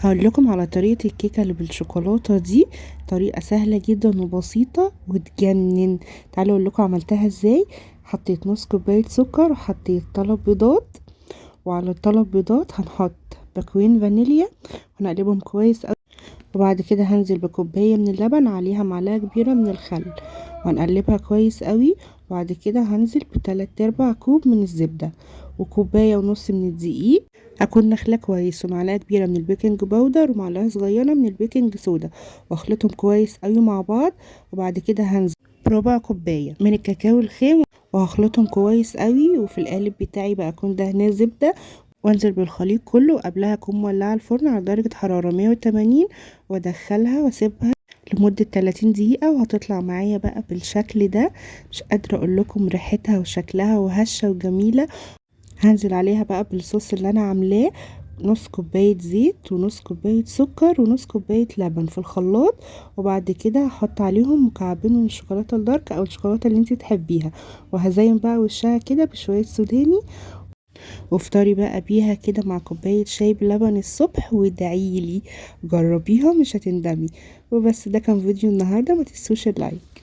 هقول لكم على طريقة الكيكة اللي بالشوكولاتة دي. طريقة سهلة جدا وبسيطة وتجنن. تعالوا اقول لكم عملتها ازاي. حطيت نص كوباية سكر وحطيت 3 بيضات، وعلى ال3 بيضات هنحط باكوين فانيليا ونقلبهم كويس قوي. وبعد كده هنزل بكوباية من اللبن عليها معلقة كبيرة من الخل وهنقلبها كويس قوي. وبعد كده هنزل ب3/4 كوب من الزبدة وكوباية ونص من الدقيق. هكون نخلة كويس ومعلقة كبيرة من البيكنج باودر ومعلقة صغيرة من البيكنج صودا واخلطهم كويس قوي مع بعض. وبعد كده هنزل بربع كوباية من الكاكاو الخام وهخلطهم كويس قوي. وفي القالب بتاعي بقى اكون دهناه زبدة وانزل بالخليط كله. قبلها اكون مولعه الفرن على درجه حراره 180 وادخلها واسيبها لمده 30 دقيقه وهتطلع معايا بقى بالشكل ده. مش قادره اقول لكم ريحتها وشكلها وهشه وجميله. هنزل عليها بقى بالصوص اللي انا عاملاه، نص كوبايه زيت ونص كوبايه سكر ونص كوبايه لبن في الخلاط. وبعد كده هحط عليهم مكعبين من الشوكولاته الدارك او الشوكولاته اللي انتي تحبيها، وهزين بقى وشها كده بشويه سوداني. وافطري بقى بيها كده مع كوباية شاي بلبن الصبح وادعيلي. جربيها مش هتندمي. وبس، ده كان فيديو النهاردة، ما تنسوش اللايك.